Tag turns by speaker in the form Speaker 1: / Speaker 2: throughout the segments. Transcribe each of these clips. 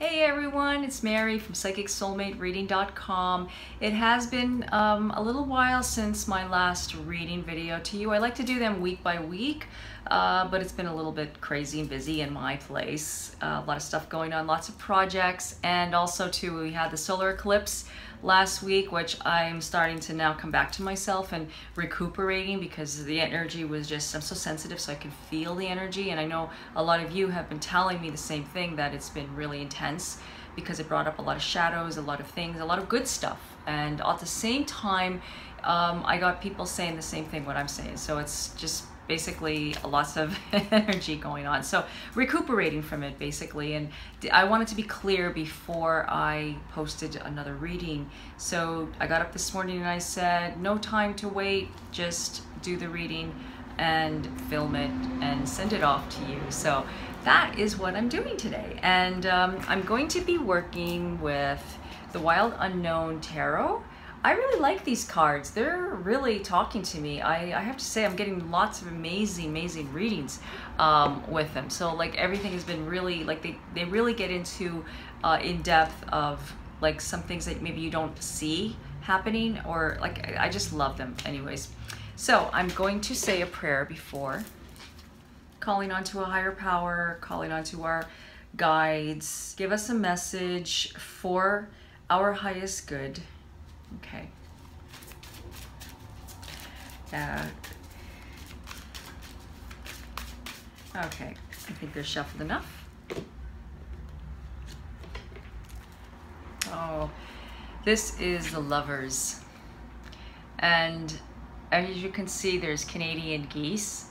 Speaker 1: Hey everyone, it's Mary from PsychicSoulmateReading.com. It has been a little while since my last reading video to you. I like to do them week by week, but it's been a little bit crazy and busy in my place. A lot of stuff going on, lots of projects, and also too we had the solar eclipse last week, which I'm starting to now come back to myself and recuperating because the energy was just, I'm so sensitive, so I can feel the energy. And I know a lot of you have been telling me the same thing, that it's been really intense because it brought up a lot of shadows, a lot of things, a lot of good stuff. And at the same time, I got people saying the same thing what I'm saying. So it's just basically lots of energy going on. So recuperating from it basically. And I wanted to be clear before I posted another reading. So I got up this morning and I said, no time to wait, just do the reading and film it and send it off to you. So that is what I'm doing today. And I'm going to be working with the Wild Unknown Tarot. I really like these cards. They're really talking to me. I have to say I'm getting lots of amazing readings with them. So like everything has been really, like they really get into in depth of like some things that maybe you don't see happening, or like I just love them anyways. So I'm going to say a prayer before, calling onto a higher power, calling onto our guides. Give us a message for our highest good. Okay. Okay, I think they're shuffled enough. Oh, this is the Lovers. And as you can see, there's Canadian geese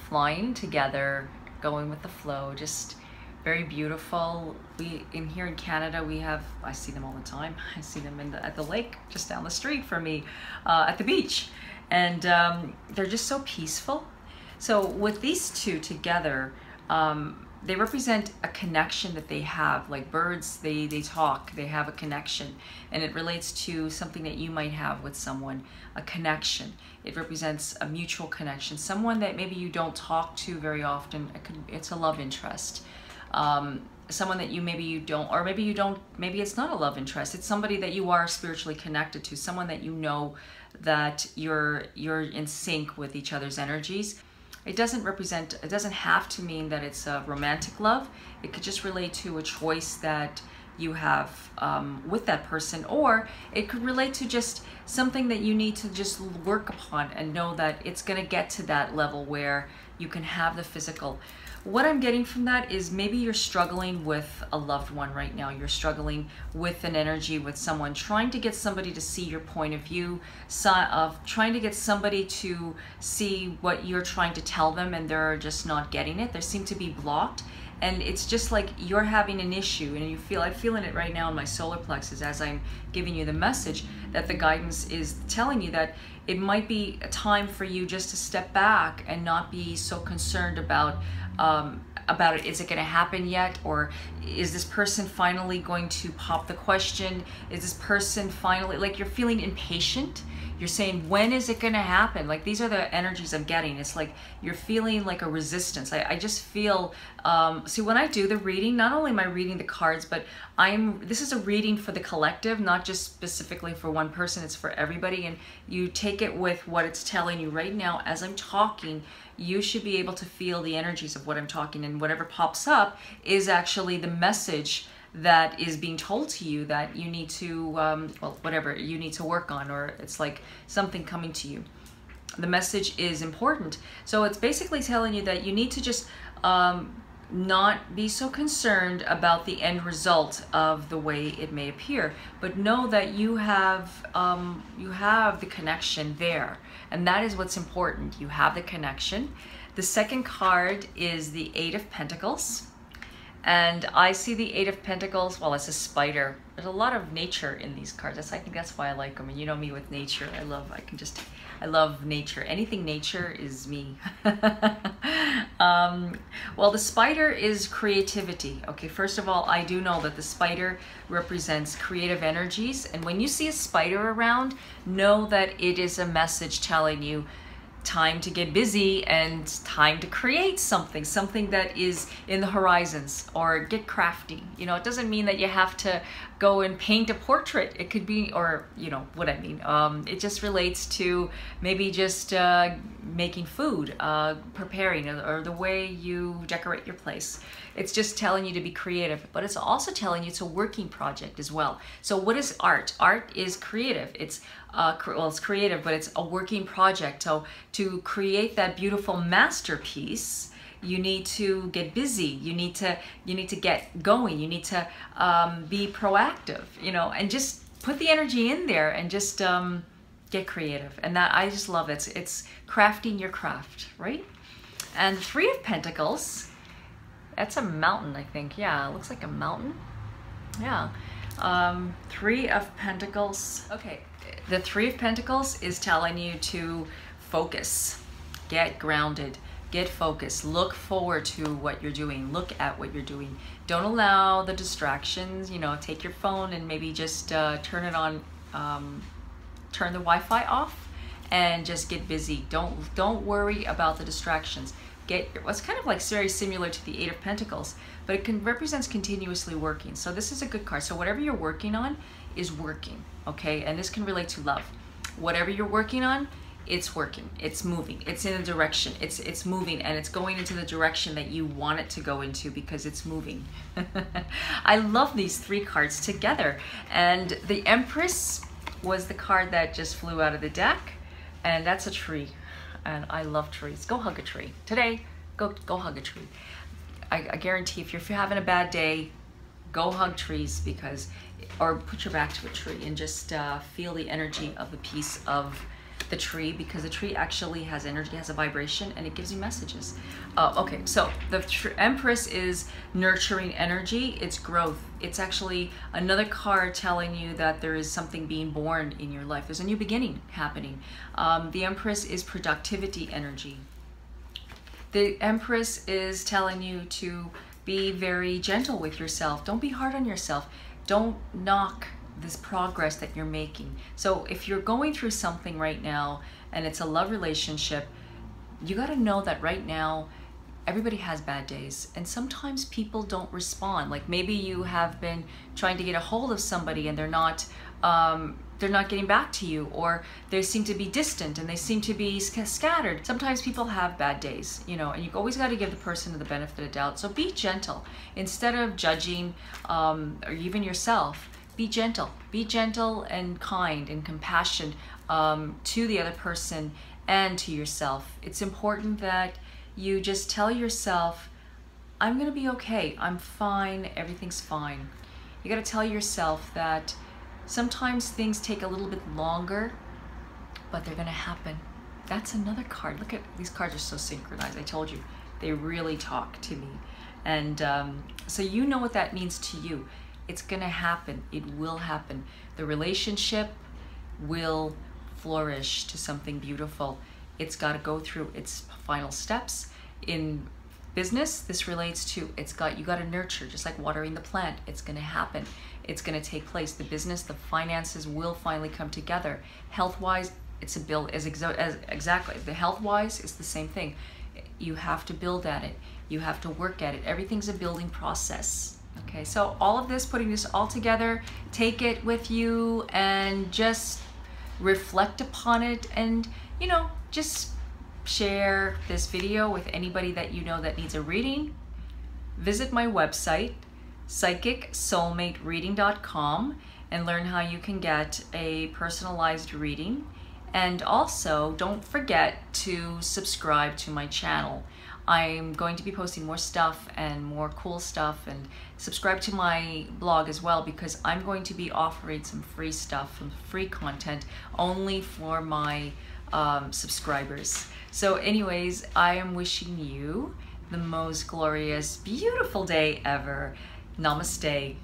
Speaker 1: flying together, going with the flow, just very beautiful. In here in Canada, we have, I see them all the time. I see them at the lake just down the street from me, at the beach. And they're just so peaceful. So with these two together, they represent a connection that they have. Like birds, they talk, they have a connection. And it relates to something that you might have with someone, a connection. It represents a mutual connection. Someone that maybe you don't talk to very often. It's a love interest. Someone that maybe you don't, or maybe you don't, maybe it's not a love interest. It's somebody that you are spiritually connected to, someone that you know that you're in sync with each other's energies. It doesn't have to mean that it's a romantic love. It could just relate to a choice that you have with that person, or it could relate to just something that you need to just work upon and know that it's going to get to that level where you can have the physical. What I'm getting from that is maybe you're struggling with a loved one right now. You're struggling with an energy with someone, trying to get somebody to see your point of view, trying to get somebody to see what you're trying to tell them, and they're just not getting it. They seem to be blocked. And it's just like you're having an issue, and I'm feeling it right now in my solar plexus as I'm giving you the message that the guidance is telling you that it might be a time for you just to step back and not be so concerned about it. Is it going to happen yet? Or is this person finally going to pop the question? Is this person finally, like you're feeling impatient? You're saying, when is it going to happen? Like these are the energies I'm getting. It's like you're feeling like a resistance. I just feel, see when I do the reading, not only am I reading the cards, but this is a reading for the collective, not just specifically for one person, it's for everybody. And you take it with what it's telling you right now. As I'm talking, you should be able to feel the energies of what I'm talking, and whatever pops up is actually the message that is being told to you that you need to, well, whatever you need to work on, or it's like something coming to you. The message is important. So it's basically telling you that you need to just not be so concerned about the end result of the way it may appear, but know that you have the connection there. And that is what's important. You have the connection. The second card is the Eight of Pentacles. And I see the Eight of Pentacles, well, it's a spider. There's a lot of nature in these cards. I think that's why I like them. And you know me with nature. I love nature. Anything nature is me. Well, the spider is creativity. Okay, first of all, I do know that the spider represents creative energies. And when you see a spider around, know that it is a message telling you time to get busy and time to create something that is in the horizons, or get crafty. You know, it doesn't mean that you have to go and paint a portrait. It could be, or you know what I mean. It just relates to maybe just making food, preparing, or the way you decorate your place. It's just telling you to be creative, but it's also telling you it's a working project as well. So what is art? Art is creative. It's well, it's creative, but it's a working project. So to create that beautiful masterpiece, you need to get busy. You need to get going. You need to be proactive, you know, and just put the energy in there and just get creative. And that, I just love it. It's crafting your craft, right? And Three of Pentacles, that's a mountain, I think. Yeah, it looks like a mountain. Yeah. Three of Pentacles. Okay, the Three of Pentacles is telling you to focus, get grounded, get focused, look forward to what you're doing, look at what you're doing. Don't allow the distractions, you know, take your phone and maybe just turn it on, turn the Wi-Fi off and just get busy. Don't worry about the distractions. It's kind of like very similar to the Eight of Pentacles, but it represents continuously working. So this is a good card. So whatever you're working on is working, okay? And this can relate to love. Whatever you're working on, it's working, it's moving, it's in a direction, it's moving, and it's going into the direction that you want it to go into because it's moving. I love these three cards together. And the Empress was the card that just flew out of the deck, and that's a tree. And I love trees. Go hug a tree. Today, go hug a tree. I guarantee if you're having a bad day, go hug trees, because, or put your back to a tree and just feel the energy of the piece of the tree, because the tree actually has energy, has a vibration, and it gives you messages. Okay, so the Empress is nurturing energy, it's growth. It's actually another card telling you that there is something being born in your life. There's a new beginning happening. The Empress is productivity energy. The Empress is telling you to be very gentle with yourself. Don't be hard on yourself. Don't knock this progress that you're making. So if you're going through something right now and it's a love relationship, you got to know that right now everybody has bad days, and sometimes people don't respond. Like maybe you have been trying to get a hold of somebody and they're not getting back to you, or they seem to be distant and they seem to be scattered. Sometimes people have bad days, you know, and you've always got to give the person the benefit of the doubt. So be gentle instead of judging, or even yourself. Be gentle and kind and compassionate to the other person and to yourself. It's important that you just tell yourself, I'm gonna be okay, I'm fine, everything's fine. You gotta tell yourself that sometimes things take a little bit longer, but they're gonna happen. That's another card. Look at, these cards are so synchronized. I told you, they really talk to me. And so you know what that means to you. It's gonna happen, it will happen. The relationship will flourish to something beautiful. It's gotta go through its final steps. In business, this relates to, you gotta nurture, just like watering the plant. It's gonna happen, it's gonna take place. The business, the finances will finally come together. Health-wise, it's a build, exactly, the health-wise, it's the same thing. You have to build at it, you have to work at it. Everything's a building process. Okay, so all of this, putting this all together, take it with you and just reflect upon it, and, you know, just share this video with anybody that you know that needs a reading. Visit my website, psychicsoulmatereading.com, and learn how you can get a personalized reading. And also, don't forget to subscribe to my channel. I'm going to be posting more stuff and more cool stuff, and subscribe to my blog as well, because I'm going to be offering some free stuff, some free content only for my subscribers. So anyways, I am wishing you the most glorious, beautiful day ever. Namaste.